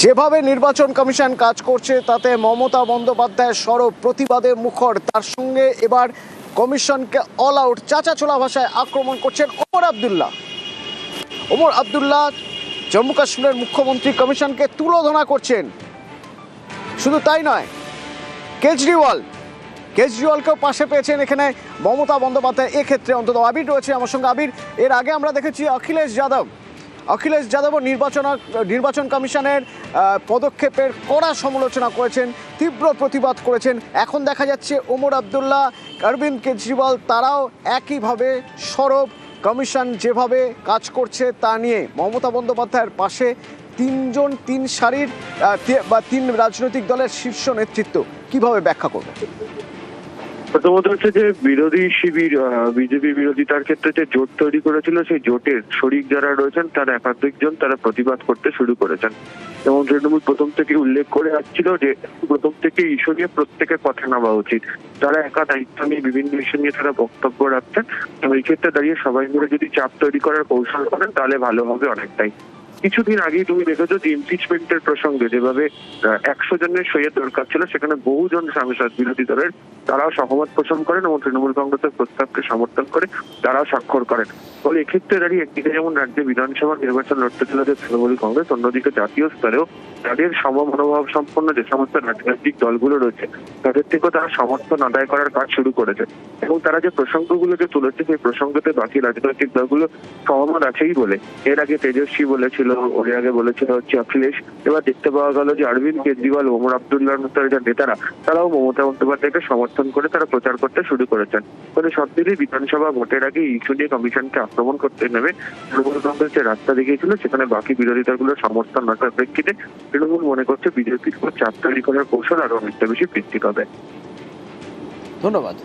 যেভাবে নির্বাচন কমিশন কাজ করছে তাতে মমতা বন্দ্যোপাধ্যায়ের সরব প্রতিবাদে মুখর। তার সঙ্গে এবার কমিশনকে অল আউট চাঁচাছোলা ভাষায় আক্রমণ করছেন ওমর আবদুল্লাহ জম্মু কাশ্মীরের মুখ্যমন্ত্রী কমিশনকে তুলোধনা করছেন। শুধু তাই নয়, কেজরিওয়ালকেও পাশে পেয়েছেন এখানে মমতা বন্দ্যোপাধ্যায়। এক্ষেত্রে অন্তত আবির রয়েছে আমার সঙ্গে। আবির, এর আগে আমরা দেখেছি অখিলেশ যাদব নির্বাচন কমিশনের পদক্ষেপের কড়া সমালোচনা করেছেন, তীব্র প্রতিবাদ করেছেন। এখন দেখা যাচ্ছে ওমর আবদুল্লাহ, অরবিন্দ কেজরিওয়াল তারাও একইভাবে সরব। কমিশন যেভাবে কাজ করছে তা নিয়ে মমতা বন্দ্যোপাধ্যায়ের পাশে তিন সারির তিন রাজনৈতিক দলের শীর্ষ নেতৃত্ব। কিভাবে ব্যাখ্যা করবে? প্রথমত হচ্ছে যে বিরোধী শিবির বিজেপি বিরোধিতার ক্ষেত্রে যে জোট তৈরি করেছিল, সেই জোটের শরিক যারা রয়েছেন তার একাধিকজন তারা প্রতিবাদ করতে শুরু করেছেন। এবং তৃণমূল প্রথম থেকে উল্লেখ করে আসছিল যে প্রথম থেকে ইস্যু নিয়ে প্রত্যেকের কথা নেওয়া উচিত। তারা একা দায়িত্ব নিয়ে বিভিন্ন ইস্যু নিয়ে তারা বক্তব্য রাখছেন এবং এই ক্ষেত্রে দাঁড়িয়ে সবাই মিলে যদি চাপ তৈরি করার কৌশল করেন তাহলে ভালো হবে অনেকটাই। কিছুদিন আগেই তুমি দেখেছো যে ইমপিচমেন্টের প্রসঙ্গে যেভাবে 100 জনের সইয়ের দরকার ছিল, সেখানে বহুজন সাংসদ বিরোধী দলের তারাও সহমত পোষণ করেন এবং তৃণমূল কংগ্রেসের প্রস্তাবকে সমর্থন করে তারাও স্বাক্ষর করেন। ফলে এক্ষেত্রে দাঁড়িয়ে একদিকে যেমন রাজ্যে বিধানসভা নির্বাচন লড়তে চলেছে তৃণমূল কংগ্রেস, অন্যদিকে জাতীয় স্তরেও তাদের সমমনোভাব সম্পন্ন যে সমস্ত রাজনৈতিক দলগুলো রয়েছে তাদের থেকেও তারা সমর্থন আদায় করার কাজ শুরু করেছে। এবং তারা যে প্রসঙ্গগুলো যে তুলেছে সেই প্রসঙ্গতে বাকি রাজনৈতিক দলগুলো সহমত আছেই বলে। এর আগে তেজস্বী বলেছিল, ওর আগে বলেছিল হচ্ছে অখিলেশ। এবার দেখতে পাওয়া গেল যে অরবিন্দ কেজরিওয়াল, ওমর আবদুল্লাহর মতো নেতারা তারাও মমতা বন্দ্যোপাধ্যায়কে সমর্থন করে তারা প্রচার করতে শুরু করেছেন। ফলে সব মিলিয়ে বিধানসভা ভোটের আগে ইস্যু নিয়ে কমিশনকে আক্রমণ করতে নেমে তৃণমূল কংগ্রেস যে রাস্তা দেখিয়েছিল সেখানে বাকি বিরোধী দলগুলোর সমর্থন রাখার প্রেক্ষিতে তৃণমূল মনে করছে বিজেপির উপর চাপ তৈরি করার কৌশল আরো অনেকটা বেশি বৃদ্ধি পাবে। ধন্যবাদ।